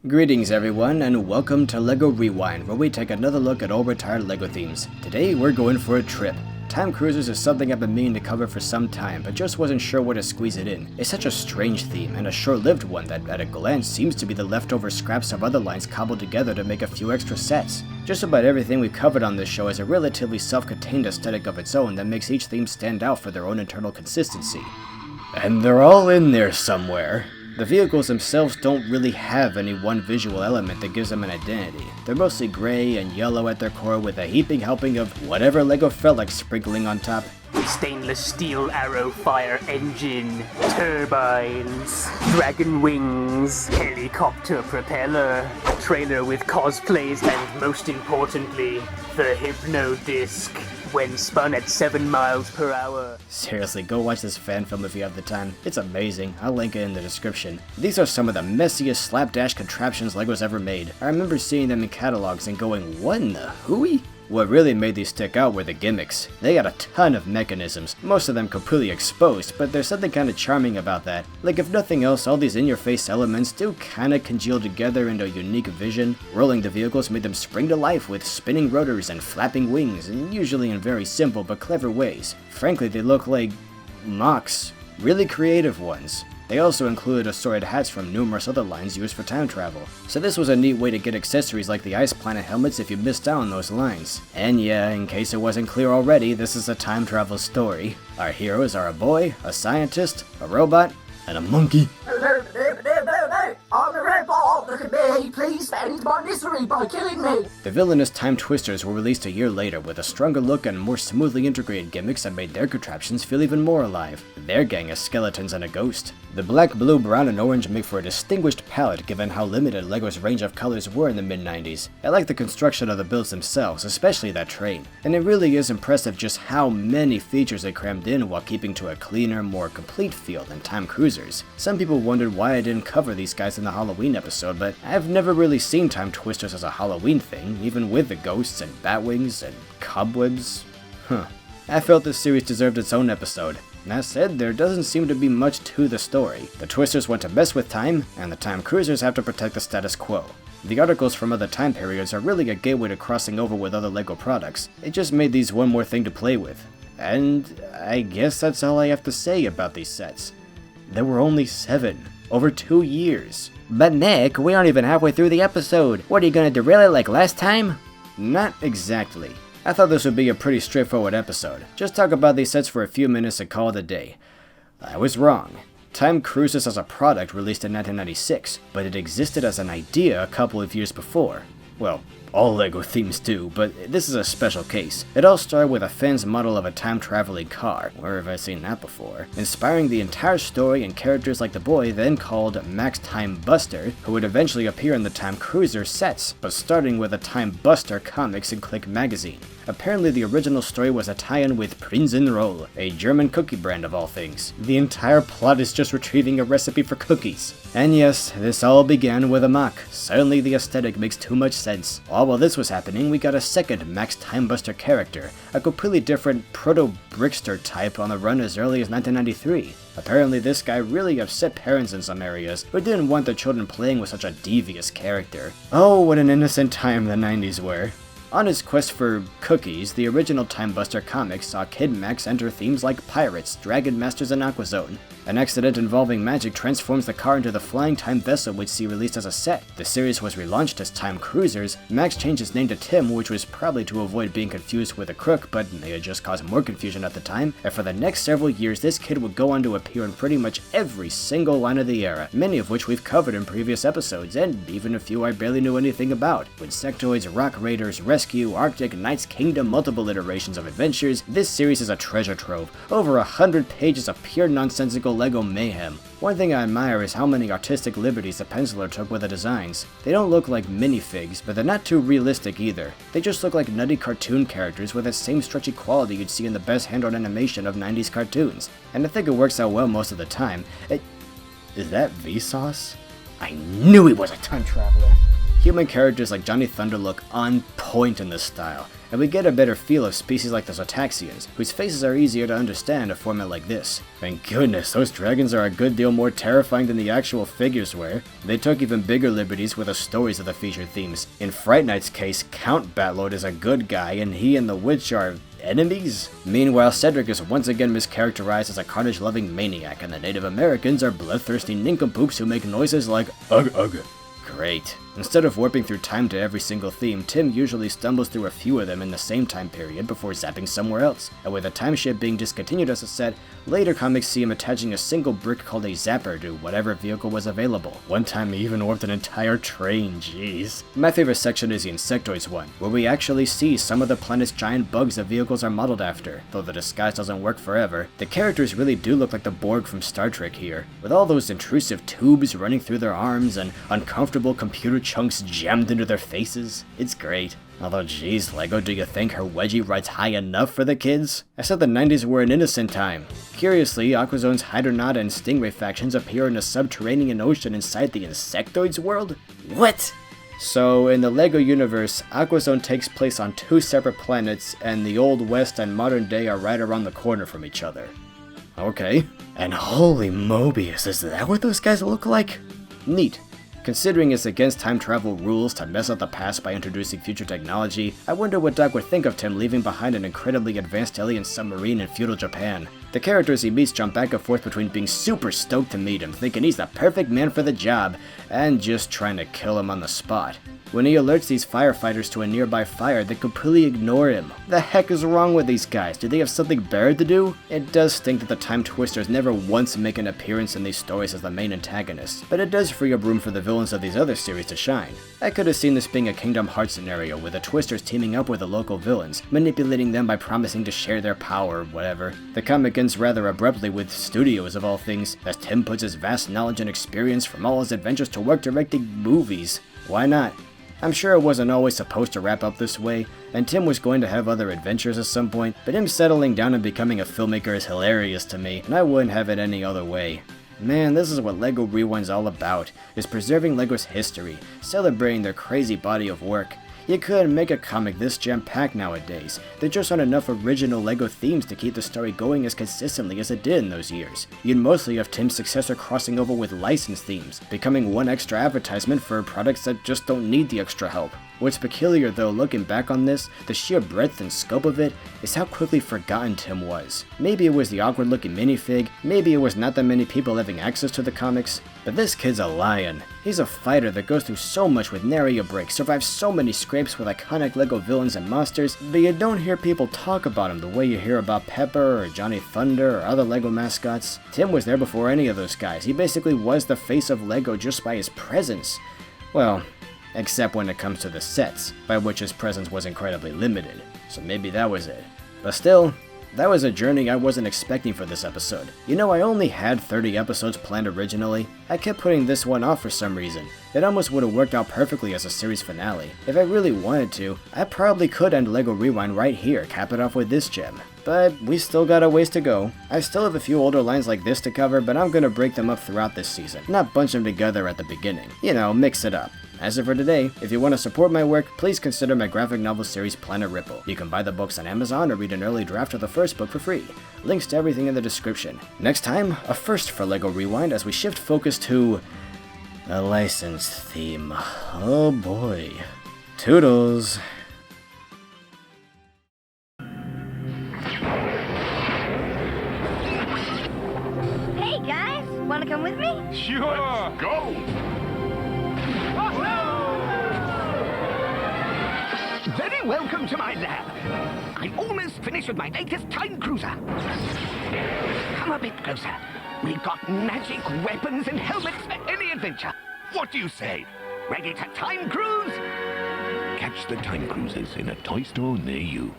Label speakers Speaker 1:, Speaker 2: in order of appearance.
Speaker 1: Greetings everyone, and welcome to LEGO Rewind, where we take another look at old retired LEGO themes. Today we're going for a trip. Time cruisers is something I've been meaning to cover for some time, but just wasn't sure where to squeeze it in. It's such a strange theme, and a short-lived one that at a glance seems to be the leftover scraps of other lines cobbled together to make a few extra sets. Just about everything we've covered on this show has a relatively self-contained aesthetic of its own that makes each theme stand out for their own internal consistency. And they're all in there somewhere. The vehicles themselves don't really have any one visual element that gives them an identity. They're mostly gray and yellow at their core, with a heaping helping of whatever LEGO felt like sprinkling on top.
Speaker 2: Stainless steel arrow fire engine, turbines, dragon wings, helicopter propeller, trailer with cosplays, and most importantly, the hypno disc, when spun at 7 miles per hour.
Speaker 1: Seriously, go watch this fan film if you have the time. It's amazing. I'll link it in the description. These are some of the messiest slapdash contraptions LEGO's ever made. I remember seeing them in catalogs and going, what in the hooey? What really made these stick out were the gimmicks. They had a ton of mechanisms, most of them completely exposed, but there's something kinda charming about that. Like, if nothing else, all these in-your-face elements do kinda congeal together into a unique vision. Rolling the vehicles made them spring to life with spinning rotors and flapping wings, and usually in very simple but clever ways. Frankly, they look like mocks. Really creative ones. They also included assorted hats from numerous other lines used for time travel, so this was a neat way to get accessories like the Ice Planet helmets if you missed out on those lines. And yeah, in case it wasn't clear already, this is a time travel story. Our heroes are a boy, a scientist, a robot, and a monkey.
Speaker 3: I'm a robot! Look at me! Please end my misery by killing me!
Speaker 1: The villainous Time Twisters were released a year later with a stronger look and more smoothly integrated gimmicks that made their contraptions feel even more alive. Their gang is skeletons and a ghost. The black, blue, brown, and orange make for a distinguished palette given how limited LEGO's range of colors were in the mid-90s. I like the construction of the builds themselves, especially that train. And it really is impressive just how many features they crammed in while keeping to a cleaner, more complete feel than Time Cruisers. Some people wondered why I didn't cover these guys in the Halloween episode, but I've never really seen Time Twisters as a Halloween thing, even with the ghosts and batwings and cobwebs. I felt this series deserved its own episode. That said, there doesn't seem to be much to the story. The Twisters want to mess with time, and the Time Cruisers have to protect the status quo. The articles from other time periods are really a gateway to crossing over with other LEGO products. It just made these one more thing to play with. And I guess that's all I have to say about these sets. There were only 7, over 2 years.
Speaker 4: But Nick, we aren't even halfway through the episode. What, are you gonna derail it like last time?
Speaker 1: Not exactly. I thought this would be a pretty straightforward episode. Just talk about these sets for a few minutes and call it a day. I was wrong. Time Cruisers as a product released in 1996, but it existed as an idea a couple of years before. Well, all LEGO themes do, but this is a special case. It all started with a fan's model of a time-traveling car, where have I seen that before, inspiring the entire story and characters like the boy then called Max Time Buster, who would eventually appear in the Time Cruiser sets, but starting with the Time Buster comics in Click magazine. Apparently the original story was a tie-in with Prinzenroll, a German cookie brand of all things. The entire plot is just retrieving a recipe for cookies. And yes, this all began with a mock. Suddenly the aesthetic makes too much sense. All while this was happening, we got a second Max Time Buster character, a completely different proto-Brickster type on the run as early as 1993. Apparently this guy really upset parents in some areas, who didn't want their children playing with such a devious character. Oh, what an innocent time the 90s were. On his quest for cookies, the original Time Buster comics saw Kid Max enter themes like pirates, dragon masters, and Aqua Zone. An accident involving magic transforms the car into the flying time vessel which see released as a set. The series was relaunched as Time Cruisers. Max changed his name to Tim, which was probably to avoid being confused with a crook, but may have just caused more confusion at the time. And for the next several years, this kid would go on to appear in pretty much every single line of the era, many of which we've covered in previous episodes, and even a few I barely knew anything about. With Insectoids, Rock Raiders, Rescue, Arctic, Knights Kingdom, multiple iterations of adventures, this series is a treasure trove. Over 100 pages of pure nonsensical LEGO mayhem. One thing I admire is how many artistic liberties the penciler took with the designs. They don't look like minifigs, but they're not too realistic either. They just look like nutty cartoon characters with the same stretchy quality you'd see in the best hand-drawn animation of 90s cartoons. And I think it works out well most of the time. Is that Vsauce? I knew he was a time traveler. Human characters like Johnny Thunder look on point in this style, and we get a better feel of species like the Zotaxians, whose faces are easier to understand in a format like this. Thank goodness, those dragons are a good deal more terrifying than the actual figures were. They took even bigger liberties with the stories of the featured themes. In Fright Night's case, Count Batlord is a good guy, and he and the witch are enemies? Meanwhile, Cedric is once again mischaracterized as a carnage-loving maniac, and the Native Americans are bloodthirsty nincompoops who make noises like ugh ugh. Great. Instead of warping through time to every single theme, Tim usually stumbles through a few of them in the same time period before zapping somewhere else. And with the time ship being discontinued as a set, later comics see him attaching a single brick called a zapper to whatever vehicle was available. One time he even warped an entire train, jeez. My favorite section is the Insectoids one, where we actually see some of the planet's giant bugs the vehicles are modeled after. Though the disguise doesn't work forever, the characters really do look like the Borg from Star Trek here, with all those intrusive tubes running through their arms and uncomfortable computer chunks jammed into their faces. It's great. Although geez, Lego, do you think her wedgie rides high enough for the kids? I said the 90s were an innocent time. Curiously, Aquazone's Hydronaut and Stingray factions appear in a subterranean ocean inside the Insectoids world? What? So, in the LEGO universe, Aquazone takes place on two separate planets, and the Old West and modern day are right around the corner from each other. Okay. And holy Mobius, is that what those guys look like? Neat. Considering it's against time travel rules to mess up the past by introducing future technology, I wonder what Doc would think of Tim leaving behind an incredibly advanced alien submarine in feudal Japan. The characters he meets jump back and forth between being super stoked to meet him, thinking he's the perfect man for the job, and just trying to kill him on the spot. When he alerts these firefighters to a nearby fire, they completely ignore him. The heck is wrong with these guys? Do they have something better to do? It does stink that the Time Twisters never once make an appearance in these stories as the main antagonists, but it does free up room for the villains of these other series to shine. I could have seen this being a Kingdom Hearts scenario, with the Twisters teaming up with the local villains, manipulating them by promising to share their power or whatever. The comic ends rather abruptly with studios of all things, as Tim puts his vast knowledge and experience from all his adventures to work directing movies. Why not? I'm sure it wasn't always supposed to wrap up this way, and Tim was going to have other adventures at some point, but him settling down and becoming a filmmaker is hilarious to me, and I wouldn't have it any other way. Man, this is what LEGO Rewind's all about, is preserving LEGO's history, celebrating their crazy body of work. You couldn't make a comic this jam-packed nowadays. There just aren't enough original LEGO themes to keep the story going as consistently as it did in those years. You'd mostly have Tim's successor crossing over with licensed themes, becoming one extra advertisement for products that just don't need the extra help. What's peculiar though, looking back on this, the sheer breadth and scope of it, is how quickly forgotten Tim was. Maybe it was the awkward looking minifig, maybe it was not that many people having access to the comics, but this kid's a lion. He's a fighter that goes through so much with nary a break, survives so many scrapes with iconic LEGO villains and monsters, but you don't hear people talk about him the way you hear about Pepper or Johnny Thunder or other LEGO mascots. Tim was there before any of those guys. He basically was the face of LEGO just by his presence. Well, except when it comes to the sets, by which his presence was incredibly limited, so maybe that was it. But still, that was a journey I wasn't expecting for this episode. You know, I only had 30 episodes planned originally. I kept putting this one off for some reason. It almost would have worked out perfectly as a series finale. If I really wanted to, I probably could end LEGO Rewind right here, cap it off with this gem. But we still got a ways to go. I still have a few older lines like this to cover, but I'm gonna break them up throughout this season, not bunch them together at the beginning. You know, mix it up. As of for today, if you want to support my work, please consider my graphic novel series Planet Ripple. You can buy the books on Amazon or read an early draft of the first book for free. Links to everything in the description. Next time, a first for LEGO Rewind as we shift focus to a licensed theme. Oh boy. Toodles.
Speaker 5: Hey guys, wanna come with me?
Speaker 6: Sure, go! Very welcome to my lab. I'm almost finished with my latest time cruiser. Come a bit closer. We've got magic weapons and helmets for any adventure. What do you say? Ready to time cruise? Catch the time cruisers in a toy store near you.